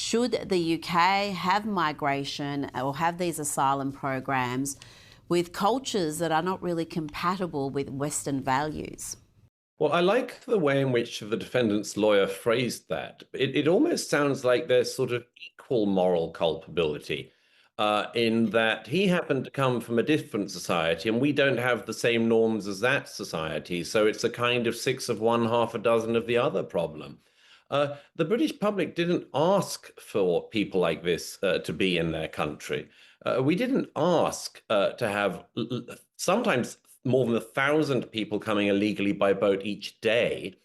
Should the UK have migration or have these asylum programs with cultures that are not really compatible with Western values? Well, I like the way in which the defendant's lawyer phrased that. It almost sounds like there's sort of equal moral culpability in that he happened to come from a different society and we don't have the same norms as that society. So it's a kind of six of one, half a dozen of the other problem. The British public didn't ask for people like this to be in their country. We didn't ask to have sometimes more than 1,000 people coming illegally by boat each day.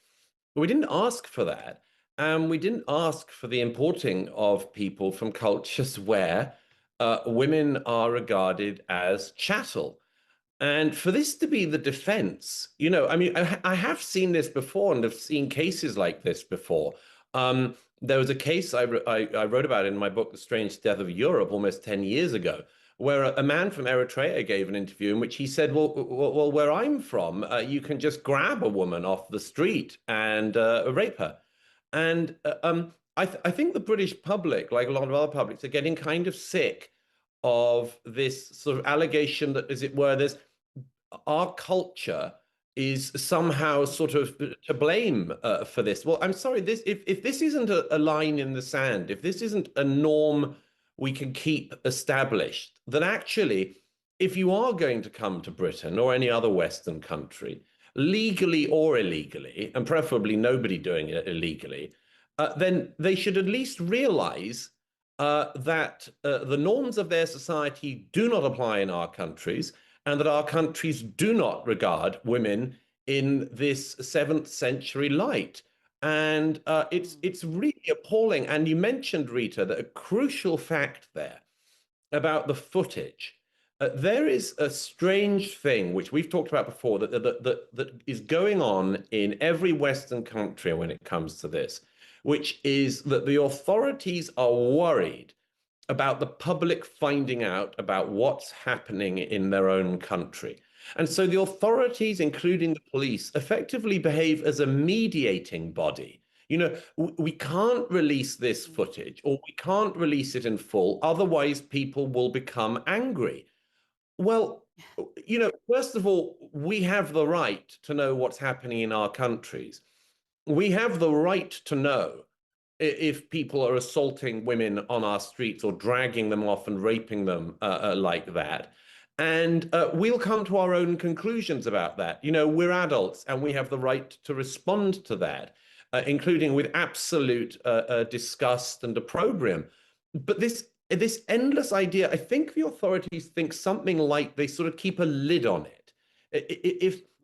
But we didn't ask for that. And we didn't ask for the importing of people from cultures where women are regarded as chattel. And for this to be the defense, I mean, I have seen this before and have seen cases like this before. There was a case I wrote about in my book, The Strange Death of Europe, almost 10 years ago, where a man from Eritrea gave an interview in which he said, well, where I'm from, you can just grab a woman off the street and rape her. And I think the British public, like a lot of other publics, are getting kind of sick of this sort of allegation that, as it were, our culture is somehow sort of to blame for this. Well, I'm sorry, if this isn't a line in the sand, if this isn't a norm we can keep established, then actually, if you are going to come to Britain or any other Western country, legally or illegally, and preferably nobody doing it illegally, then they should at least realize that the norms of their society do not apply in our countries, and that our countries do not regard women in this 7th century light. And it's really appalling. And you mentioned, Rita, that a crucial fact there about the footage. There is a strange thing, which we've talked about before, that is going on in every Western country when it comes to this, which is that the authorities are worried about the public finding out about what's happening in their own country. And so the authorities, including the police, effectively behave as a mediating body. We can't release this footage, or we can't release it in full, otherwise people will become angry. Well, first of all, we have the right to know what's happening in our countries. We have the right to know if people are assaulting women on our streets or dragging them off and raping them like that. And we'll come to our own conclusions about that. We're adults and we have the right to respond to that, including with absolute disgust and opprobrium. But this endless idea, I think the authorities think something like they sort of keep a lid on it.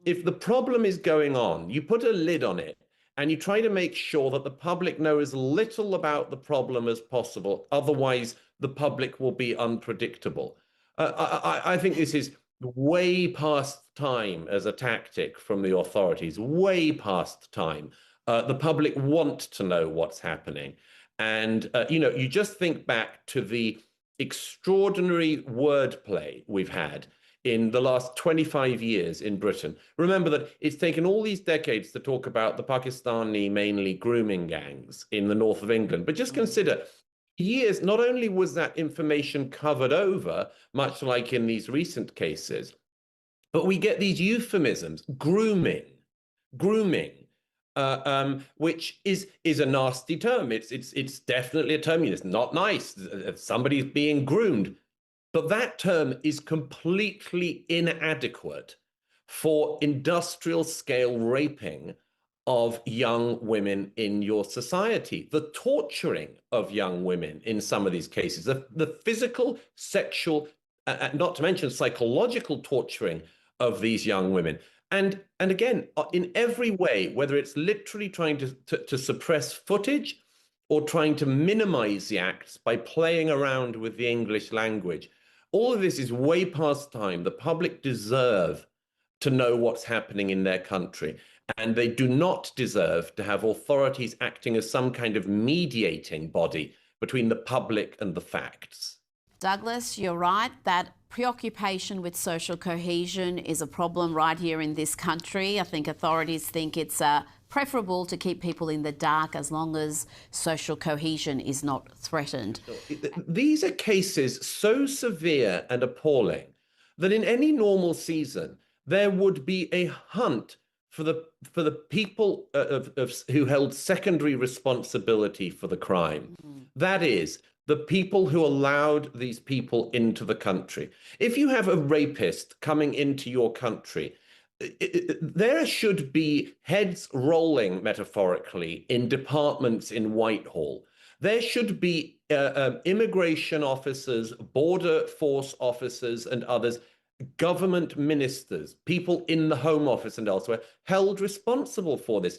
If the problem is going on, you put a lid on it, and you try to make sure that the public know as little about the problem as possible. Otherwise, the public will be unpredictable. I think this is way past time as a tactic from the authorities, way past time. The public want to know what's happening. And, you just think back to the extraordinary wordplay we've had in the last 25 years in Britain. Remember that it's taken all these decades to talk about the Pakistani, mainly grooming gangs in the north of England. But just consider, years, not only was that information covered over, much like in these recent cases, but we get these euphemisms, grooming, which is a nasty term. It's definitely a term. It's not nice. Somebody's being groomed. But that term is completely inadequate for industrial scale raping of young women in your society, the torturing of young women in some of these cases, the physical, sexual, not to mention psychological torturing of these young women. And again, in every way, whether it's literally trying to suppress footage or trying to minimize the acts by playing around with the English language, all of this is way past time. The public deserve to know what's happening in their country, and they do not deserve to have authorities acting as some kind of mediating body between the public and the facts. Douglas, you're right. That preoccupation with social cohesion is a problem right here in this country. I think authorities think it's preferable to keep people in the dark as long as social cohesion is not threatened. These are cases so severe and appalling that in any normal season, there would be a hunt for the people who held secondary responsibility for the crime. That is, the people who allowed these people into the country. If you have a rapist coming into your country, there should be heads rolling, metaphorically, in departments in Whitehall. There should be immigration officers, border force officers, and others, government ministers, people in the Home Office and elsewhere, held responsible for this.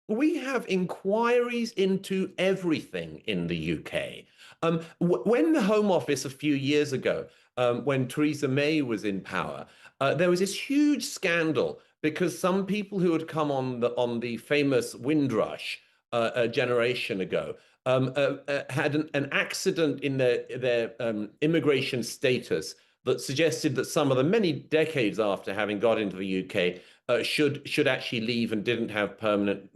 We have inquiries into everything in the UK. When the Home Office a few years ago, when Theresa May was in power, there was this huge scandal because some people who had come on the famous Windrush a generation ago had an accident in their immigration status that suggested that some of them, many decades after having got into the UK, should actually leave and didn't have permanent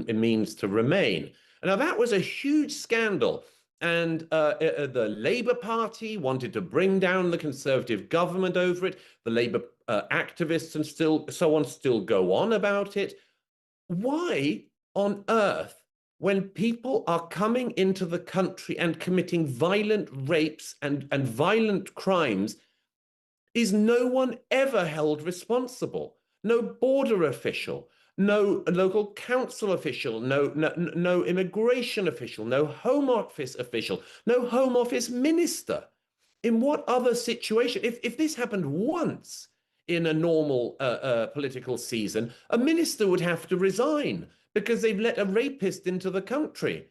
means to remain. Now, that was a huge scandal. And the Labour Party wanted to bring down the Conservative government over it. The Labour activists and so on still go on about it. Why on earth, when people are coming into the country and committing violent rapes and violent crimes, is no one ever held responsible? No border official, no local council official, no immigration official, no Home Office official, no Home Office minister. In what other situation, if this happened once in a normal political season, a minister would have to resign because they've let a rapist into the country.